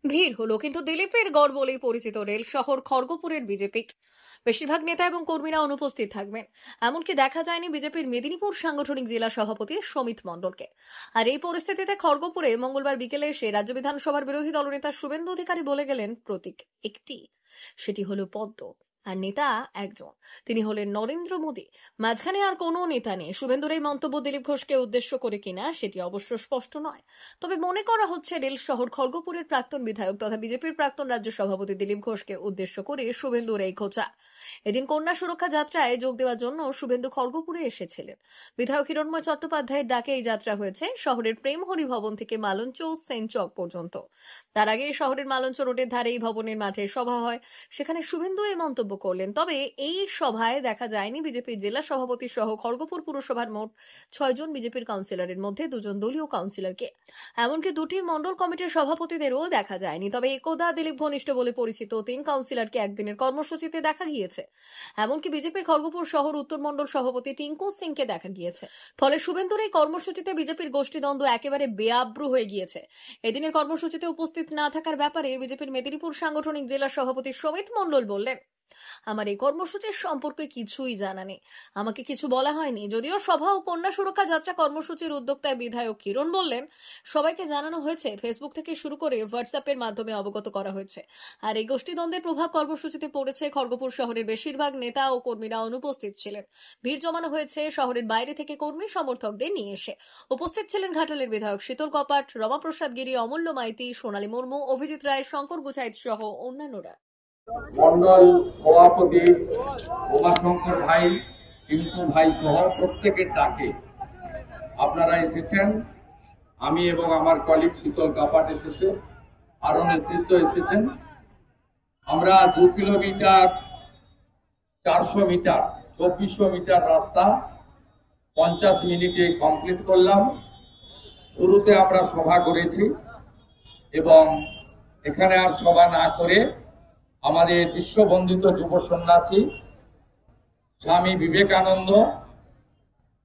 ভিড় হলো, কিন্তু দিলীপের গড় বলেই পরিচিত রেল শহর খড়গপুরের বিজেপি বেশিরভাগ নেতা এবং কর্মীরা অনুপস্থিত থাকবেন। এমনকি দেখা যায়নি বিজেপির মেদিনীপুর সাংগঠনিক জেলা সভাপতি সমিত মণ্ডলকে। আর এই পরিস্থিতিতে খড়গপুরে মঙ্গলবার বিকেলে এসে রাজ্য বিধানসভার বিরোধী দলনেতা শুভেন্দু অধিকারী বলে গেলেন প্রতীক একটি, সেটি হলো পদ্ম, আর নেতা একজন, তিনি হলেন নরেন্দ্র মোদী। মাঝখানে আর কোনো নেতা নেই। শুভেন্দুর এই মন্তব্য দিলীপ ঘোষকে উদ্দেশ্য করে কিনা সেটি অবশ্য স্পষ্ট নয়, তবে মনে করা হচ্ছে রেল শহর খড়গপুরের প্রাক্তন বিধায়ক তথা বিজেপির প্রাক্তন রাজ্য সভাপতি দিলীপ ঘোষকে উদ্দেশ্য করে শুভেন্দুর এই খোঁচা। এদিন কন্যা সুরক্ষা যাত্রায় যোগ দেওয়ার জন্য শুভেন্দু খড়গপুরে এসেছিলেন। বিধায়ক হিরণময় চট্টোপাধ্যায়ের ডাকে এই যাত্রা হয়েছে শহরের প্রেমহরি ভবন থেকে মালঞ্চ সেন্ট চক পর্যন্ত। তার আগে শহরের মালঞ্চ রোডের ধারে এই ভবনের মাঠে সভা হয়, সেখানে শুভেন্দু এই মন্তব্য করলেন। তবে এই সভায় দেখা যায়নি বিজেপির জেলা সভাপতি সহ খড়গপুর পুরসভার মোট 6 জন বিজেপির কাউন্সিলরের মধ্যে 2 জন দলীয় কাউন্সিলরকে, এমনকি 2টি মণ্ডল কমিটির সভাপতিদেরও দেখা যায়নি। তবে একদা দিলীপ ঘনিষ্ঠ বলে পরিচিত 3 কাউন্সিলরকে একদিনের কর্মসূচিতে দেখা গিয়েছে। এমনকি বিজেপির খড়গপুর শহর উত্তর মণ্ডল সভাপতি টিঙ্কু সিংকে দেখা গিয়েছে। ফলে শুভেন্দুর এই কর্মসূচিতে বিজেপির গোষ্ঠীদ্বন্দ্ব একেবারে বেআব্রু হয়ে গিয়েছে। এদিনের কর্মসূচিতে উপস্থিত না থাকার ব্যাপারে বিজেপির মেদিনীপুর সাংগঠনিক জেলা সভাপতি সমিত মণ্ডল বললেন, আমার এই কর্মসূচির সম্পর্কে কিছুই জানা নেই, আমাকে কিছু বলা হয়নি। যদিও সভা ও কন্যা সুরক্ষা যাত্রা কর্মসূচির উদ্যোক্তায় বিধায়ক কিরণ বললেন, সবাইকে জানানো হয়েছে, ফেসবুক থেকে শুরু করে হোয়াটসঅ্যাপের মাধ্যমে অবগত করা হয়েছে। আর এই গোষ্ঠীদ্বন্দ্বের প্রভাব কর্মসূচিতে পড়েছে। খড়গপুর শহরের বেশিরভাগ নেতা ও কর্মীরা অনুপস্থিত ছিলেন। ভিড় জমানো হয়েছে শহরের বাইরে থেকে কর্মী সমর্থকদের নিয়ে এসে। উপস্থিত ছিলেন ঘাটালের বিধায়ক শীতল কপাট, রমাপ্রসাদ গিরি, অমূল্য মাইতি, সোনালী মুর্মু, অভিজিৎ রায়, শঙ্কর গুছাইত সহ অন্যান্যরা। মন্ডল সভাপতি উমাশঙ্কর ভাই, টিঙ্কু ভাই সহ প্রত্যেকের ডাকে আপনারা এসেছেন। আমি এবং আমার কলিগ শীতল কাপাট এসেছে, আরো নেতৃত্ব এসেছেন। আমরা 2 কিলোমিটার 400 মিটার 2400 মিটার রাস্তা 50 মিনিটে কমপ্লিট করলাম। শুরুতে আমরা সভা করেছি এবং এখানে আর সভা না করে আমাদের বিশ্ববন্দিত যুব সন্ন্যাসী স্বামী বিবেকানন্দ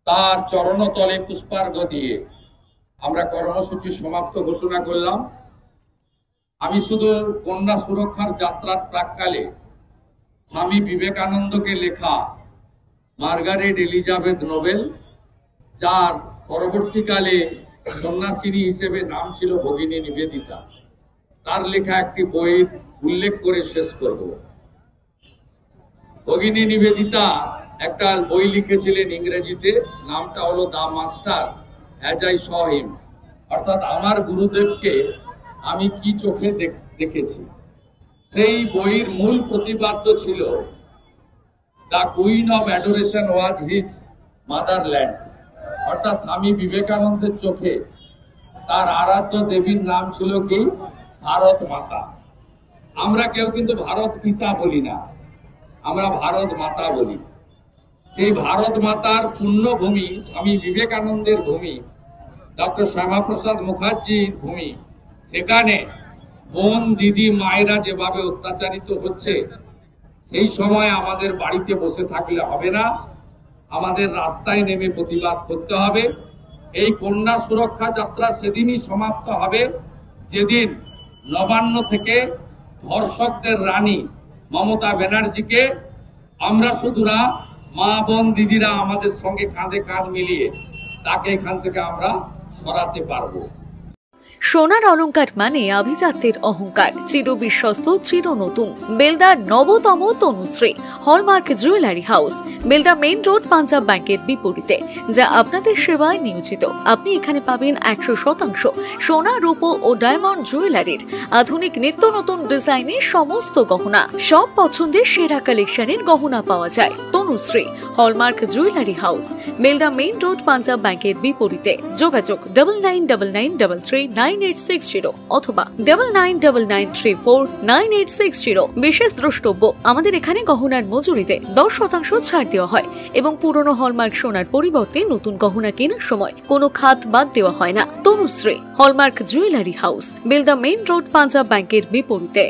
তার চরণতলে পুষ্পার্ঘ্য দিয়ে আমরা কর্মসূচি সমাপ্ত ঘোষণা করলাম। আমি শুধু কন্যা সুরক্ষার যাত্রার প্রাক্কালে স্বামী বিবেকানন্দকে লেখা মার্গারেট এলিজাবেথ নোবেল, যার পরবর্তীকালে সন্ন্যাসিনী হিসেবে নাম ছিল ভগিনী নিবেদিতা, তার লেখা একটি বইয়ের উল্লেখ করে শেষ করব। ভগিনী নিবেদিতা একটা বই লিখেছিলেন ইংরেজিতে, নামটা হলো দা মাস্টার অ্যাজ আই স হিম, অর্থাৎ আমার গুরুদেবকে আমি কি চোখে দেখেছি। সেই বইয়ের মূল প্রতিপাদ্য ছিল the queen of adoration was his motherland, অর্থাৎ স্বামী বিবেকানন্দের চোখে তার আরাধ্য দেবীর নাম ছিল কি? ভারত মাতা। আমরা কেউ কিন্তু ভারত পিতা বলি না, আমরা ভারত মাতা বলি। সেই ভারত মাতার পুণ্যভূমি, স্বামী বিবেকানন্দের ভূমি, ডক্টর শ্যামাপ্রসাদ মুখার্জির ভূমি, সেখানে বোন দিদি মায়েরা যেভাবে অত্যাচারিত হচ্ছে, সেই সময় আমাদের বাড়িতে বসে থাকলে হবে না, আমাদের রাস্তায় নেমে প্রতিবাদ করতে হবে। এই কন্যা সুরক্ষা যাত্রা সেদিনই সমাপ্ত হবে যেদিন নবান্ন থেকে ধর্ষকদের রানী মমতা ব্যানার্জিকে আমরা শুধু না, মা বোন দিদিরা আমাদের সঙ্গে কাঁধে কাঁধ মিলিয়ে তাকে এখান থেকে আমরা সরাতে পারবো। সোনার অলংকার মানে আভিজাত্যের অহংকার, চির বিশ্বস্ত, চির নতুন। বেলদার নবতম Tanushree hallmark jewellery house, Belda main road, Punjab ব্যাংকের বিপরীতে, যা আপনাদের সেবায় নিয়োজিত। আপনি এখানে পাবেন 100% সোনা, রূপো ও ডায়মন্ড জুয়েলারির আধুনিক নিত্য নতুন ডিজাইনের সমস্ত গহনা। সব পছন্দের সেরা কালেকশনের গহনা পাওয়া যায়। Tanushree hallmark jewellery house, Belda main road, Punjab ব্যাংকের বিপরীতে। যোগাযোগ 9999339860 অথবা 9999349860। বিশেষ দ্রষ্টব্য, আমাদের এখানে গহনার মজুরিতে 10% ছাড় দেওয়া হয় এবং পুরনো হলমার্ক সোনার পরিবর্তে নতুন গহনা কেনার সময় কোনো খাত বাদ দেওয়া হয় না। Tanushree hallmark jewellery house, Belda main road, Punjab ব্যাংকের বিপরীতে।